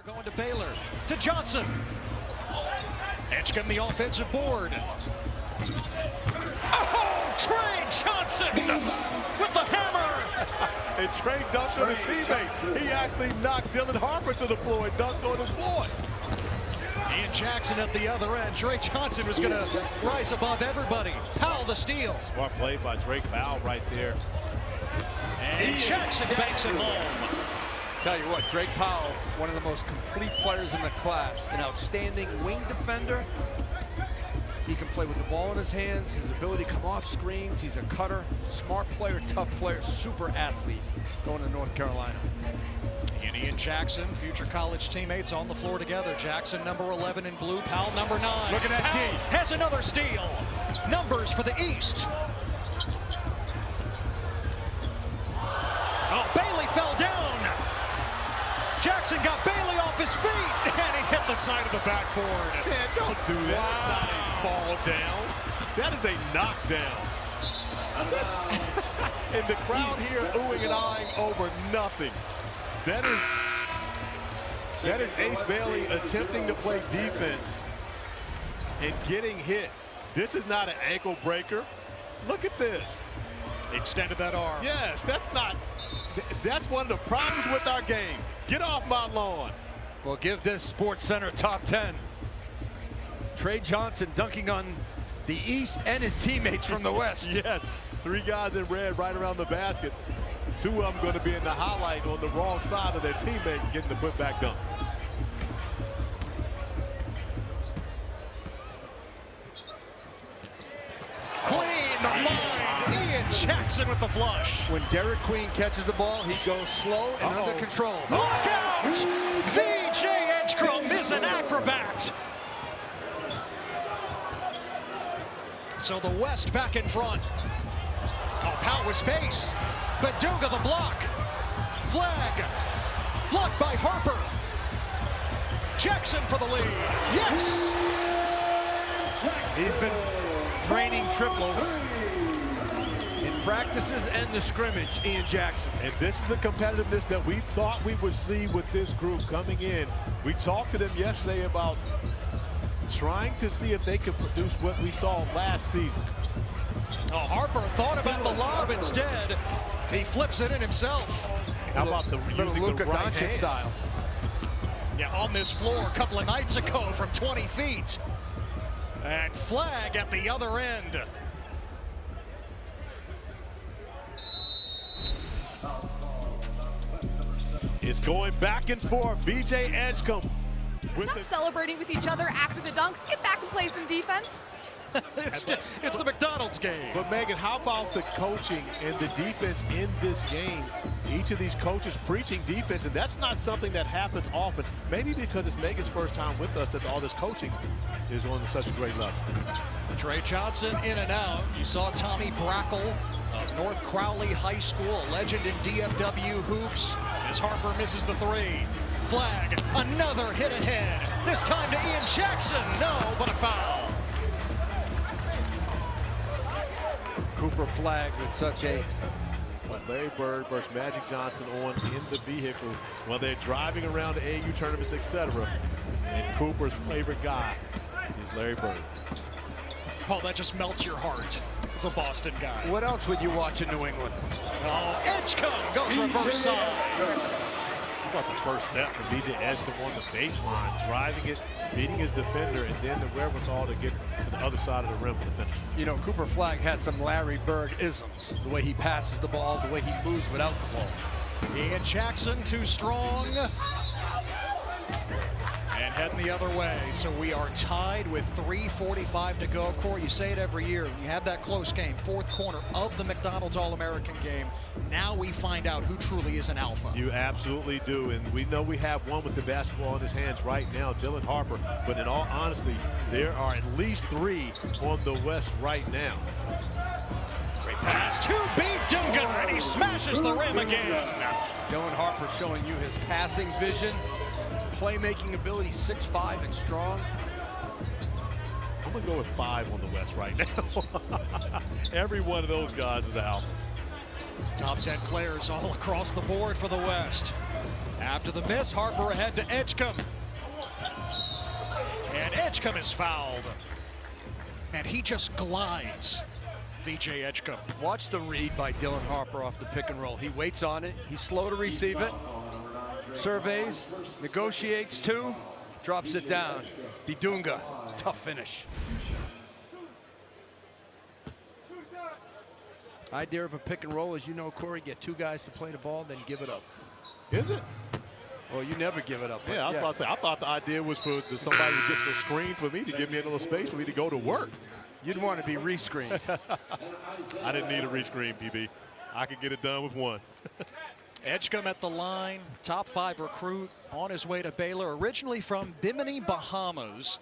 Going to Baylor, to Johnson. Edgecombe the offensive board. Oh, Trey Johnson with the hammer. And Trey dunked on his teammate. He actually knocked Dylan Harper to the floor and dunked on his boy. Ian Jackson at the other end. Trey Johnson was going to rise above everybody. Powell the steal. Smart play by Drake Powell right there. And Jackson banks it home. Tell you what, Drake Powell, one of the most complete players in the class, an outstanding wing defender. He can play with the ball in his hands, his ability to come off screens. He's a cutter, smart player, tough player, super athlete going to North Carolina. And Ian Jackson, future college teammates on the floor together. Jackson, number 11 in blue, Powell, number 9. Look at that Powell D. has another steal. Numbers for the East. Oh, Bailey fell down. Jackson got Bailey off his feet, and he hit the side of the backboard. Ted, don't do that. Wow. That's not a fall down. That is a knockdown. And the crowd here oohing and eyeing over nothing. That is Ace Bailey attempting to play defense and getting hit. This is not an ankle breaker. Look at this. Extended that arm. Yes, that's one of the problems with our game. Get off my lawn. Well, give this Sports Center top 10. Trey Johnson dunking on the East and his teammates from the West. Yes, 3 guys in red right around the basket. 2 of them going to be in the highlight on the wrong side of their teammate getting the putback dunk. Queen, the find. Ian Jackson with the flush. When Derik Queen catches the ball, he goes slow and under control. Look out! VJ Edgecombe is an acrobat. So the West back in front. Oh, Powell with space. Baduga the block. Flagg. Blocked by Harper. Jackson for the lead. Yes! He's been draining triples in practices and the scrimmage, Ian Jackson. And this is the competitiveness that we thought we would see with this group coming in. We talked to them yesterday about trying to see if they could produce what we saw last season. Oh, Harper thought about the lob instead. He flips it in himself. How about the using Luka the right Doncic hand style? Yeah, on this floor a couple of nights ago from 20 feet. And Flagg at the other end. It's going back and forth. VJ Edgecombe. Stop celebrating with each other after the dunks. Get back and play some defense. It's the McDonald's game. But Megan, how about the coaching and the defense in this game? Each of these coaches preaching defense, and that's not something that happens often. Maybe because it's Megan's first time with us that all this coaching is on such a great level. Trey Johnson in and out. You saw Tommy Brackle of North Crowley High School, a legend in DFW hoops, as Harper misses the 3. Flagg, another hit ahead. This time to Ian Jackson. No, but a foul. Cooper Flagg with such a... Larry Bird versus Magic Johnson on in the vehicles while they're driving around the AU tournaments, etc. And Cooper's favorite guy is Larry Bird. Oh, that just melts your heart as a Boston guy. What else would you watch in New England? Oh, Edgecombe goes reverse side. How about the first step for VJ Edgecombe on the baseline, driving it, beating his defender, and then the wherewithal to get to the other side of the rim for the finish. You know, Cooper Flagg has some Larry Bird isms. The way he passes the ball, the way he moves without the ball. Ian Jackson too strong. And heading the other way. So we are tied with 3:45 to go. Corey, you say it every year. You have that close game, 4th quarter of the McDonald's All-American game. Now we find out who truly is an alpha. You absolutely do. And we know we have one with the basketball in his hands right now, Dylan Harper. But in all honesty, there are at least 3 on the West right now. Great pass to Dunga, and he smashes the rim again. Dylan Harper showing you his passing vision, his playmaking ability, 6'5" and strong. I'm going to go with 5 on the West right now. Every one of those guys is an alpha. Top 10 players all across the board for the West. After the miss, Harper ahead to Edgecombe. And Edgecombe is fouled. And he just glides, VJ Edgecombe. Watch the read by Dylan Harper off the pick and roll. He waits on it. He's slow to receive it. Surveys, negotiates two, drops it down. Bidunga, tough finish. Idea of a pick and roll, as you know, Corey, get two guys to play the ball, then give it up. Is it? Well, you never give it up. Yeah, I was about to say, I thought the idea was for somebody to get a screen for me to give me a little space for me to go to work. You'd want to be rescreened. I didn't need a rescreen, PB. I could get it done with one. Edgecombe at the line, top 5 recruit on his way to Baylor, originally from Bimini, Bahamas.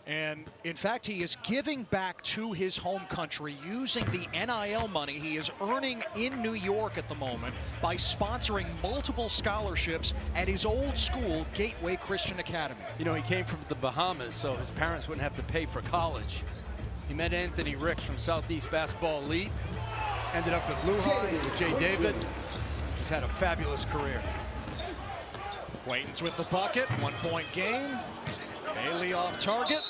And in fact, he is giving back to his home country using the NIL money he is earning in New York at the moment by sponsoring multiple scholarships at his old school, Gateway Christian Academy. You know, he came from the Bahamas, so his parents wouldn't have to pay for college. He met Anthony Ricks from Southeast Basketball Elite, ended up with Lou High, with Jay David. He's had a fabulous career. Quaintance with the bucket, 1-point game. Bailey off target.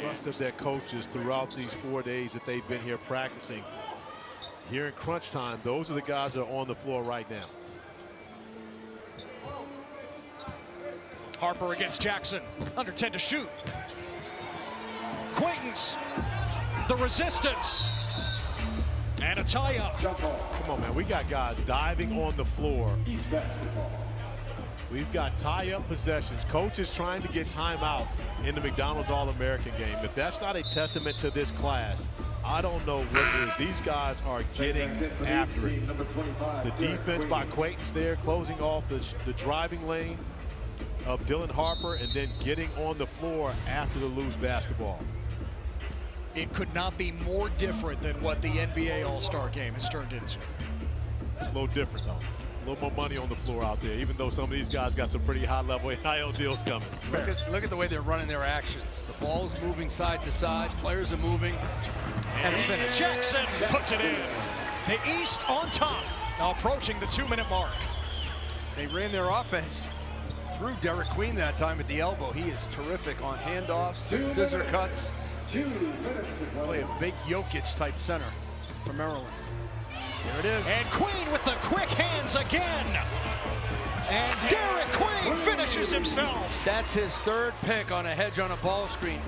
Trust of their coaches throughout these 4 days that they've been here practicing. Here in crunch time, those are the guys that are on the floor right now. Harper against Jackson, under 10 to shoot. Quaintance, the resistance, and a tie-up. Come on, man, we got guys diving on the floor. We've got tie-up possessions. Coaches trying to get timeouts in the McDonald's All-American game. If that's not a testament to this class, I don't know what it is. These guys are getting after it. The defense by Quaintance there, closing off the driving lane of Dylan Harper and then getting on the floor after the loose basketball. It could not be more different than what the NBA All-Star game has turned into. A little different, though. A little more money on the floor out there, even though some of these guys got some pretty high-level NIL deals coming. Look at the way they're running their actions. The ball's moving side to side. Players are moving. And finish. Jackson puts it in. The East on top, now approaching the 2-minute mark. They ran their offense through Derik Queen that time at the elbow. He is terrific on handoffs, scissor cuts. Play a big Jokic-type center for Maryland. There it is. And Queen with the quick hands again. And Derik Queen finishes himself. That's his third pick on a hedge on a ball screen.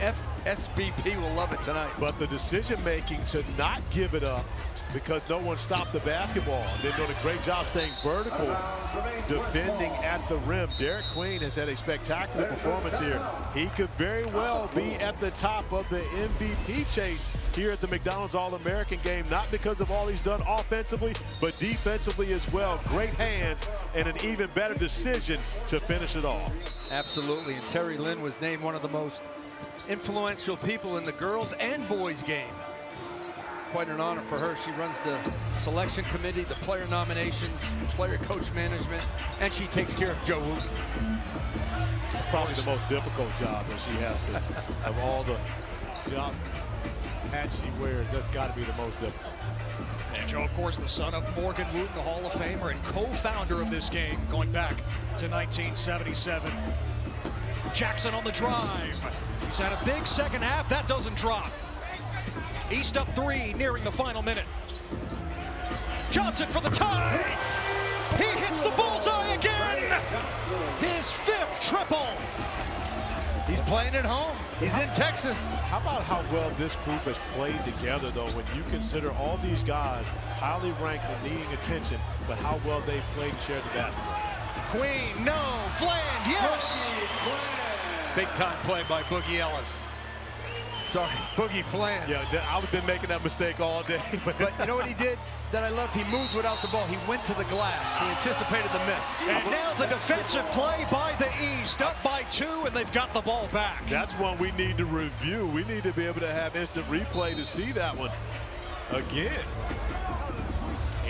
SVP will love it tonight. But the decision-making to not give it up because no one stopped the basketball. They're doing a great job staying vertical, defending at the rim. Derik Queen has had a spectacular performance here. He could very well be at the top of the MVP chase here at the McDonald's All-American game, not because of all he's done offensively, but defensively as well. Great hands and an even better decision to finish it off. Absolutely, and Terry Lynn was named one of the most influential people in the girls and boys game. Quite an honor for her. She runs the selection committee, the player nominations, player coach management, and she takes care of Joe Wooten. It's probably the most difficult job that she has to have. All the hats she wears, that's got to be the most difficult. And Joe, of course, the son of Morgan Wooten, the Hall of Famer and co-founder of this game going back to 1977. Jackson on the drive. He's had a big second half. That doesn't drop. East up 3, nearing the final minute. Johnson for the tie. He hits the bullseye again. His 5th triple. He's playing at home. He's in Texas. How about how well this group has played together, though, when you consider all these guys highly ranked and needing attention, but how well they've played and shared the basketball. Queen, no. Fland, yes. Big time play by Boogie Ellis. Sorry, Boogie Fland. Yeah, I've been making that mistake all day. But you know what he did that I loved? He moved without the ball. He went to the glass. He anticipated the miss. And now the defensive play by the East, up by 2, and they've got the ball back. That's one we need to review. We need to be able to have instant replay to see that one again.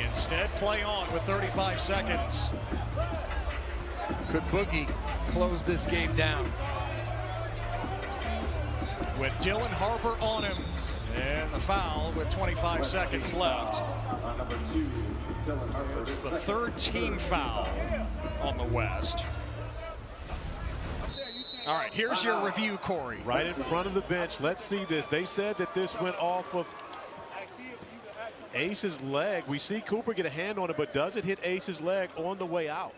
Instead, play on with 35 seconds. Could Boogie close this game down? With Dylan Harper on him. And the foul with 25 seconds left. It's the 3rd team foul. on the West. All right, here's your review, Corey. Right in front of the bench. Let's see this. They said that this went off of Ace's leg. We see Cooper get a hand on it, but does it hit Ace's leg on the way out?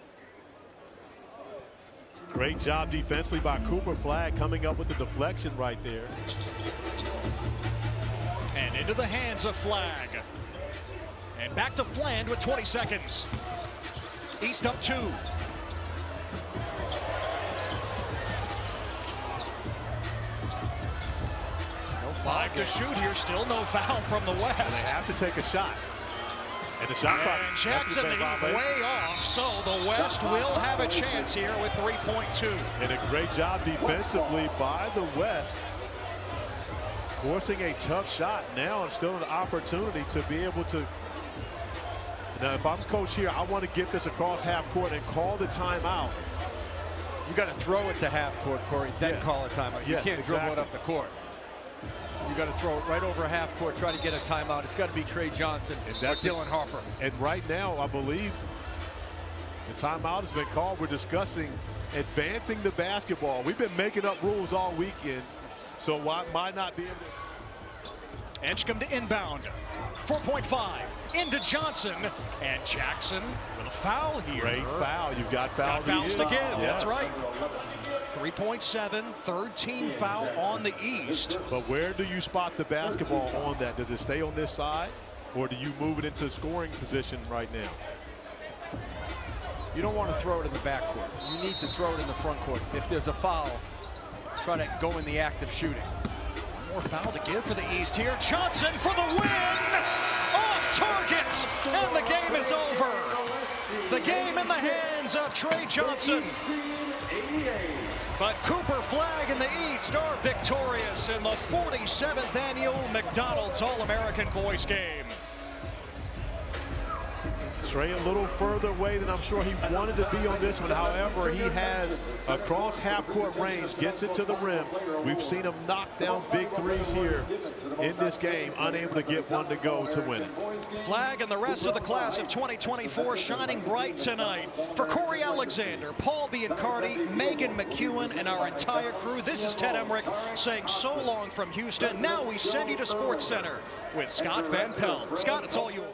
Great job defensively by Cooper Flagg, coming up with the deflection right there. And into the hands of Flagg. And back to Fland with 20 seconds. East up 2. Flagg to shoot here, still no foul from the West. They have to take a shot. And the shot clock. And Jackson way off, so the West will have a chance here with 3.2. And a great job defensively by the West, forcing a tough shot. Now still an opportunity to be able to. Now, if I'm coach here, I want to get this across half court and call the timeout. You got to throw it to half court, Corey, then call a timeout. You can't dribble it up the court. You got to throw it right over half court, try to get a timeout. It's got to be Trey Johnson or Dylan Harper. And right now, I believe the timeout has been called. We're discussing advancing the basketball. We've been making up rules all weekend, so why might not be able to. Edgecombe to inbound. 4.5 into Johnson, and Jackson with a foul here. Great foul. You've got fouls to give. That's right. 3.7, third team foul on the East. But where do you spot the basketball on that? Does it stay on this side, or do you move it into scoring position right now? You don't want to throw it in the backcourt. You need to throw it in the front court. If there's a foul, try to go in the act of shooting. More foul to give for the East here. Johnson for the win! Off target! And the game is over. The game in the hands of Trey Johnson. But Cooper Flagg and the East are victorious in the 47th annual McDonald's All-American Boys Game. Trey a little further away than I'm sure he wanted to be on this one. However, he has across half-court range, gets it to the rim. We've seen him knock down big threes here in this game, unable to get one to go to win it. Flagg and the rest of the class of 2024 shining bright tonight. For Corey Alexander, Paul Biancardi, Megan McEwen, and our entire crew, this is Ted Emmerich saying so long from Houston. Now we send you to SportsCenter with Scott Van Pelt. Scott, it's all yours.